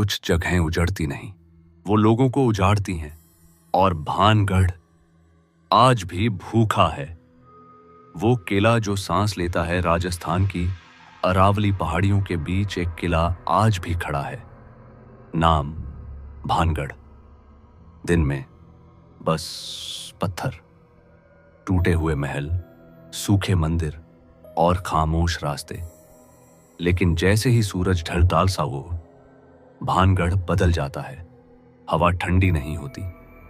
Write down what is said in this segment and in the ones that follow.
कुछ जगहें उजड़ती नहीं, वो लोगों को उजाड़ती हैं। और भानगढ़ आज भी भूखा है। वो किला जो सांस लेता है राजस्थान की अरावली पहाड़ियों के बीच, एक किला आज भी खड़ा है। नाम भानगढ़। दिन में बस पत्थर, टूटे हुए महल, सूखे मंदिर और खामोश रास्ते। लेकिन जैसे ही सूरज ढलता सा हो, भानगढ़ बदल जाता है। हवा ठंडी नहीं होती,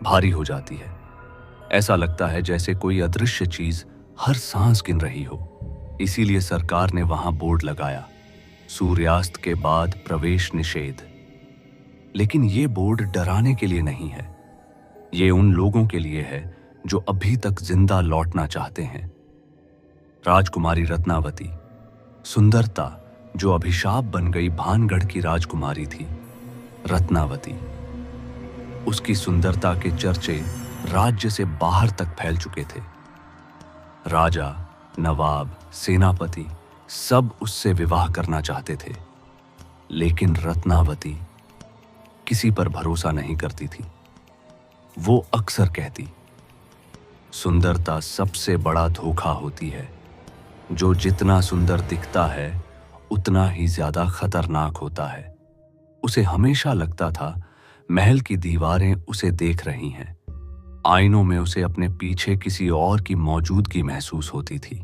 भारी हो जाती है। ऐसा लगता है जैसे कोई अदृश्य चीज हर सांस गिन रही हो। इसीलिए सरकार ने वहां बोर्ड लगाया, सूर्यास्त के बाद प्रवेश निषेध। लेकिन ये बोर्ड डराने के लिए नहीं है, ये उन लोगों के लिए है जो अभी तक जिंदा लौटना चाहते हैं। राजकुमारी रत्नावती, सुंदरता जो अभिशाप बन गई भानगढ़ की राजकुमारी थी रत्नावती। उसकी सुंदरता के चर्चे राज्य से बाहर तक फैल चुके थे। राजा, नवाब, सेनापति सब उससे विवाह करना चाहते थे। लेकिन रत्नावती किसी पर भरोसा नहीं करती थी। वो अक्सर कहती, सुंदरता सबसे बड़ा धोखा होती है। जो जितना सुंदर दिखता है उतना ही ज्यादा खतरनाक होता है। उसे हमेशा लगता था महल की दीवारें उसे देख रही हैं। आईनों में उसे अपने पीछे किसी और की मौजूदगी महसूस होती थी।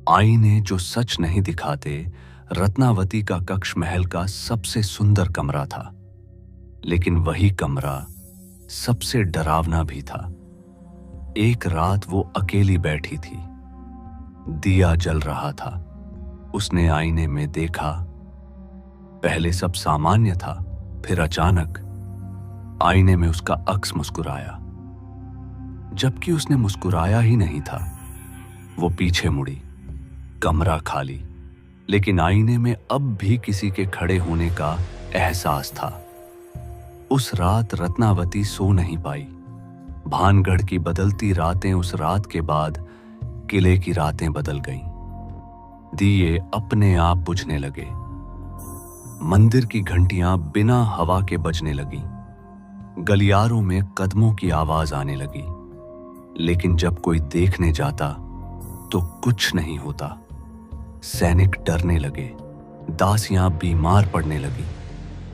आईने जो सच नहीं दिखाते। रत्नावती का कक्ष महल का सबसे सुंदर कमरा था, लेकिन वही कमरा सबसे डरावना भी था। एक रात वो अकेली बैठी थी, दिया जल रहा था। उसने आईने में देखा। पहले सब सामान्य था, फिर अचानक आईने में उसका अक्स मुस्कुराया। जबकि उसने मुस्कुराया ही नहीं था। वो पीछे मुड़ी, कमरा खाली, लेकिन आईने में अब भी किसी के खड़े होने का एहसास था। उस रात रत्नावती सो नहीं पाई। भानगढ़ की बदलती रातें उस रात के बाद किले की रातें बदल गईं। दिए अपने आप बुझने लगे। मंदिर की घंटियां बिना हवा के बजने लगीं। गलियारों में कदमों की आवाज आने लगी। लेकिन जब कोई देखने जाता तो कुछ नहीं होता। सैनिक डरने लगे, दासियां बीमार पड़ने लगी,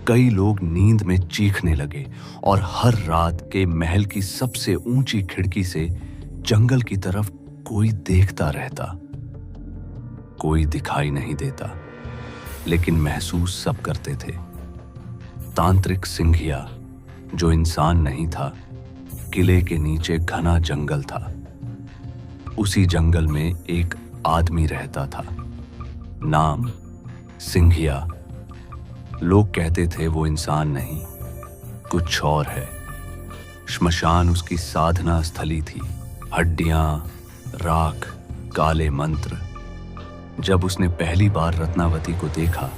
कई लोग नींद में चीखने लगे और हर रात के महल की सबसे ऊंची खिड़की से जंगल की तरफ कोई देखता रहता। कोई दिखाई नहीं देता, लेकिन महसूस सब करते थे। तांत्रिक सिंघिया, जो इंसान नहीं था, किले के नीचे घना जंगल था। उसी जंगल में एक आदमी रहता था, नाम सिंघिया। लोग कहते थे वो इंसान नहीं, कुछ और है। श्मशान उसकी साधना स्थली थी। हड्डियां, राख, काले मंत्र। जब उसने पहली बार रत्नावती को देखा,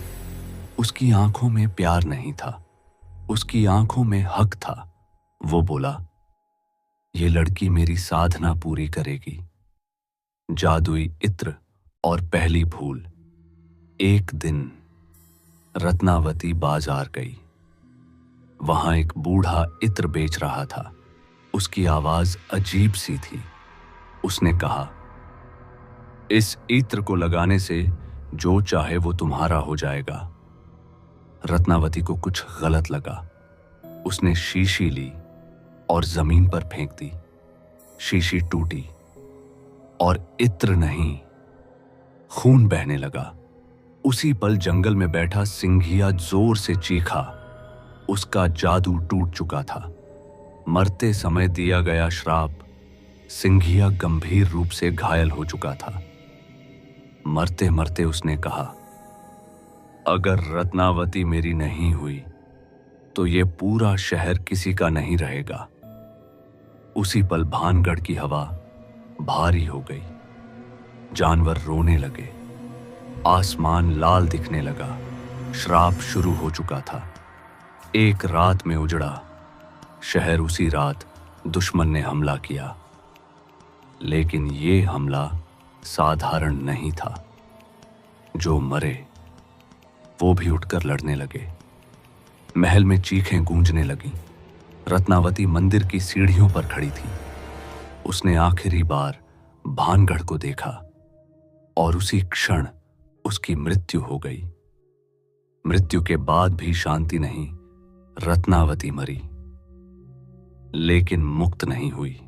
उसकी आंखों में प्यार नहीं था, उसकी आंखों में हक था। वो बोला, ये लड़की मेरी साधना पूरी करेगी। जादुई इत्र और पहली भूल। एक दिन रत्नावती बाजार गई। वहां एक बूढ़ा इत्र बेच रहा था। उसकी आवाज अजीब सी थी। उसने कहा, इस इत्र को लगाने से जो चाहे वो तुम्हारा हो जाएगा। रत्नावती को कुछ गलत लगा। उसने शीशी ली और जमीन पर फेंक दी। शीशी टूटी और इत्र नहीं, खून बहने लगा। उसी पल जंगल में बैठा सिंघिया जोर से चीखा। उसका जादू टूट चुका था। मरते समय दिया गया श्राप। सिंघिया गंभीर रूप से घायल हो चुका था। मरते मरते उसने कहा, अगर रत्नावती मेरी नहीं हुई तो ये पूरा शहर किसी का नहीं रहेगा। उसी पल भानगढ़ की हवा भारी हो गई। जानवर रोने लगे, आसमान लाल दिखने लगा। श्राप शुरू हो चुका था। एक रात में उजड़ा शहर। उसी रात दुश्मन ने हमला किया, लेकिन ये हमला साधारण नहीं था। जो मरे वो भी उठकर लड़ने लगे। महल में चीखें गूंजने लगीं। रत्नावती मंदिर की सीढ़ियों पर खड़ी थी। उसने आखिरी बार भानगढ़ को देखा और उसी क्षण उसकी मृत्यु हो गई। मृत्यु के बाद भी शांति नहीं, रत्नावती मरी, लेकिन मुक्त नहीं हुई।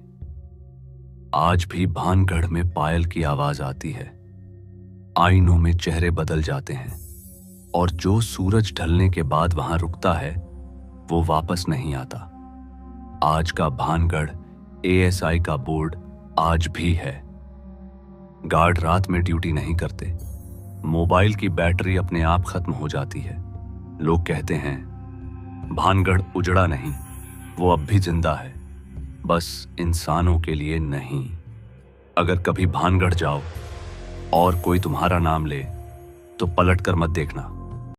आज भी भानगढ़ में पायल की आवाज आती है, आईनों में चेहरे बदल जाते हैं, और जो सूरज ढलने के बाद वहां रुकता है वो वापस नहीं आता। आज का भानगढ़ एएसआई का बोर्ड आज भी है। गार्ड रात में ड्यूटी नहीं करते। मोबाइल की बैटरी अपने आप खत्म हो जाती है। लोग कहते हैं भानगढ़ उजड़ा नहीं, वो अब भी जिंदा है, बस इंसानों के लिए नहीं। अगर कभी भानगढ़ जाओ और कोई तुम्हारा नाम ले तो पलट कर मत देखना।